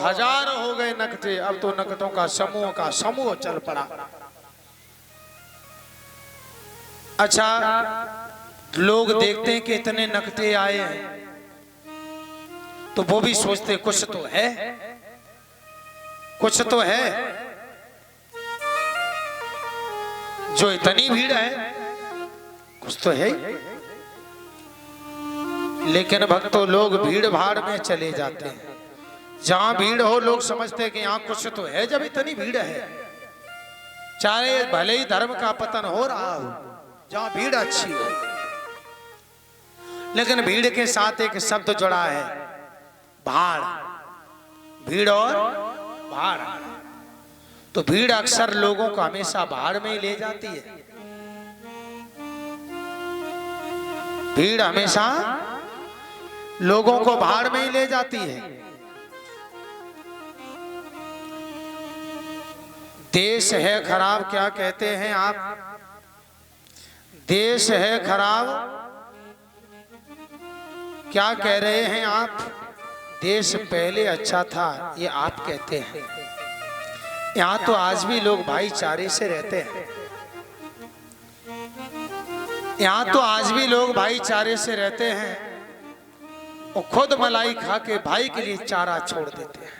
हजार हो गए नकटे, अब तो नकटों का समूह चल पड़ा। अच्छा, लोग देखते हैं कि इतने नकटे आए हैं तो वो भी सोचते कुछ तो है, कुछ तो है जो इतनी भीड़ है, कुछ तो है। लेकिन भक्तों, लोग भीड़ भाड़ में चले जाते हैं। जहां भीड़ हो लोग समझते हैं कि यहाँ कुछ तो है। जब इतनी भीड़ है, चाहे भले ही धर्म का पतन हो रहा हो, जहां भीड़ अच्छी हो, लेकिन भीड़ के साथ एक शब्द जुड़ा है, भाड़। भीड़ और भाड़। तो भीड़ अक्सर लोगों को हमेशा भाड़ में ही ले जाती है। भीड़ हमेशा लोगों को भाड़ में ही ले जाती है। देश है खराब, क्या कहते हैं आप? देश है खराब, क्या कह रहे हैं आप? देश पहले अच्छा था, ये आप कहते हैं। यहाँ तो आज भी लोग भाईचारे से रहते हैं। यहाँ तो आज भी लोग भाईचारे से रहते हैं और खुद मलाई खा के भाई के लिए चारा छोड़ देते हैं।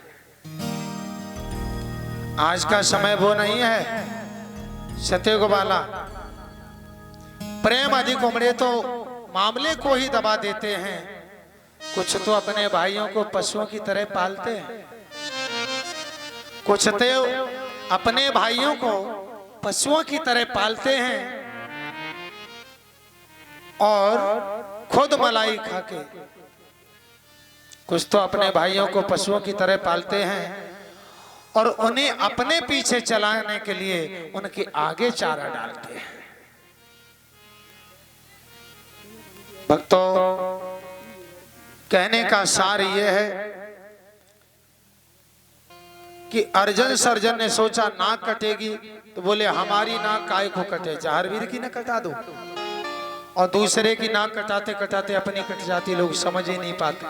आज का समय वो नहीं है सत्य गोपाला। प्रेम अधिक उमड़े तो मामले को ही दबा देते हैं। कुछ तो अपने भाइयों को पशुओं की तरह पालते हैं, कुछ तो अपने भाइयों को पशुओं की तरह पालते हैं और खुद मलाई खा के, कुछ तो अपने भाइयों को पशुओं की तरह पालते हैं और उन्हें अपने पीछे चलाने के लिए उनके आगे चारा डालते हैं। भक्तों, कहने का सार यह है कि अर्जुन सर्जन ने सोचा नाक कटेगी तो बोले हमारी नाक काय को कटे, जहारवीर की ना कटा दो। और दूसरे की नाक कटाते कटाते अपनी कट जाती, लोग समझ ही नहीं पाते।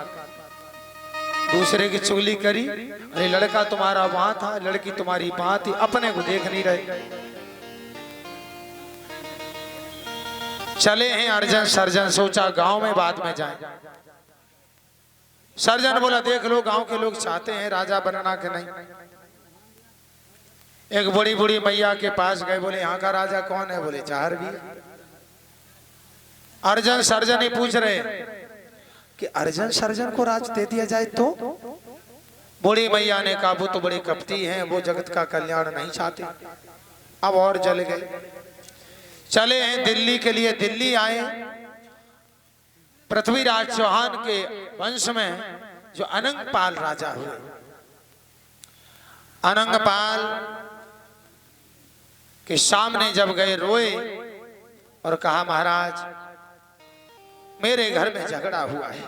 दूसरे की चुगली करी, अरे लड़का तुम्हारा वहां था, लड़की तुम्हारी वहां थी, अपने को देख नहीं रहे। चले हैं अर्जुन सर्जन, सोचा गांव में बाद में जाएं। सर्जन बोला देख लो गांव के लोग चाहते हैं राजा बनना के नहीं। एक बड़ी बड़ी मैया के पास गए, बोले यहाँ का राजा कौन है? बोले जहारवीर। अर्जुन सर्जन ही पूछ रहे कि अर्जुन सर्जन को राज दे दिया जाए तो? बड़ी मैया ने कहा वो तो बड़े कपटी हैं, वो जगत का कल्याण नहीं चाहते। अब और जल गए। चले हैं दिल्ली के लिए। दिल्ली आए, पृथ्वीराज चौहान के वंश में जो अनंगपाल राजा हुए, अनंगपाल के सामने जब गए, रोए और कहा महाराज मेरे घर में झगड़ा हुआ है,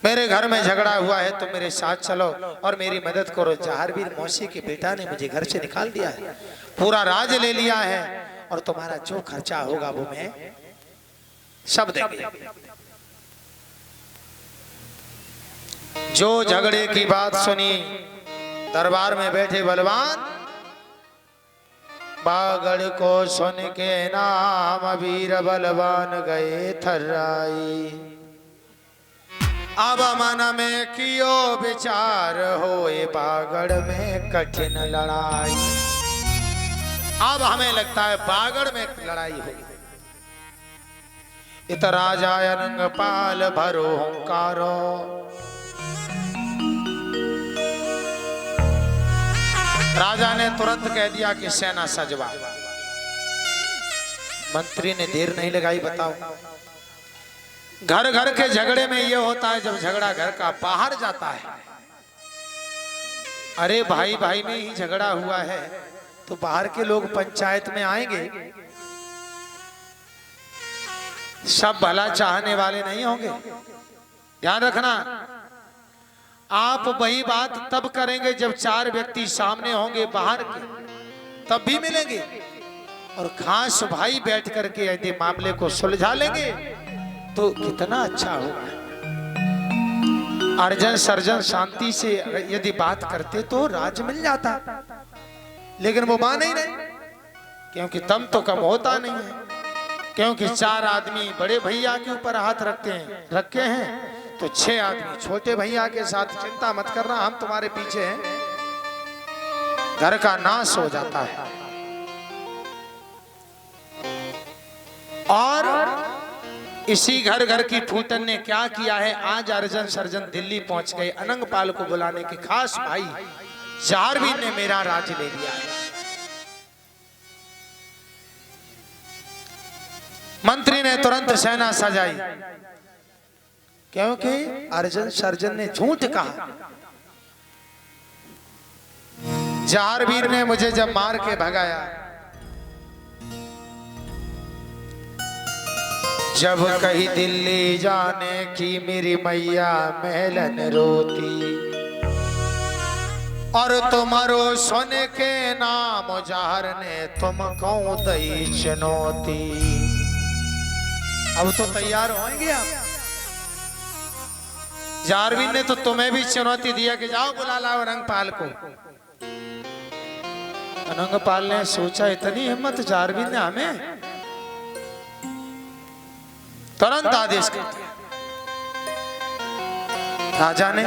मेरे घर में झगड़ा हुआ है, तो मेरे साथ चलो और मेरी मदद करो। जहारवीर मौसी के बेटा ने मुझे घर से निकाल दिया है, पूरा राज ले लिया है और तुम्हारा जो खर्चा होगा वो मैं सब देंगे। जो झगड़े की बात सुनी, दरबार में बैठे बलवान बागड़ को सुन के नाम वीर बलवान गए थर्राई। अब मन में कियो विचार होए बागड़ में कठिन लड़ाई। अब हमें लगता है बागड़ में लड़ाई होगी। इत राजा अनंगपाल भरो हुंकारो, राजा ने तुरंत कह दिया कि सेना सजवा। मंत्री ने देर नहीं लगाई। बताओ, घर घर के झगड़े में यह होता है जब झगड़ा घर का बाहर जाता है, अरे भाई भाई में ही झगड़ा हुआ है तो बाहर के लोग पंचायत में आएंगे, सब भला चाहने वाले नहीं होंगे। ध्यान रखना, आप वही बात तब करेंगे जब चार व्यक्ति सामने होंगे बाहर के, तब भी मिलेंगे। और खास भाई बैठ करके यदि मामले को सुलझा लेंगे तो कितना अच्छा होगा। अर्जन सर्जन शांति से यदि बात करते तो राज मिल जाता, लेकिन वो माने ही नहीं, क्योंकि दम तो कम होता नहीं है। क्योंकि 4 आदमी बड़े भैया के ऊपर हाथ रखे हैं तो 6 आदमी छोटे भैया के साथ, चिंता मत करना हम तुम्हारे पीछे हैं, घर का नाश हो जाता है। और इसी घर घर की फूटन ने क्या किया है, आज अर्जन सर्जन दिल्ली पहुंच गए अनंगपाल को बुलाने के खास भाई जारवीर ने मेरा राज ले लिया है। मंत्री ने तुरंत सेना सजाई, क्योंकि अर्जन सर्जन ने झूठ कहा। जारवीर ने मुझे जब मार के भगाया, जब कहीं दिल्ली जाने की मेरी मैया महलन रोती, और तुम्हारो सोने के नाम जार ने तुमको दई चुनौती। अब तो तैयार होंगे आप। जारवीर ने तो तुम्हें भी चुनौती दिया कि जाओ बुला लाओ अनंगपाल को। अनंगपाल ने सोचा इतनी हिम्मत जारवीर ने हमें, तुरंत आदेश कर दिया। राजा ने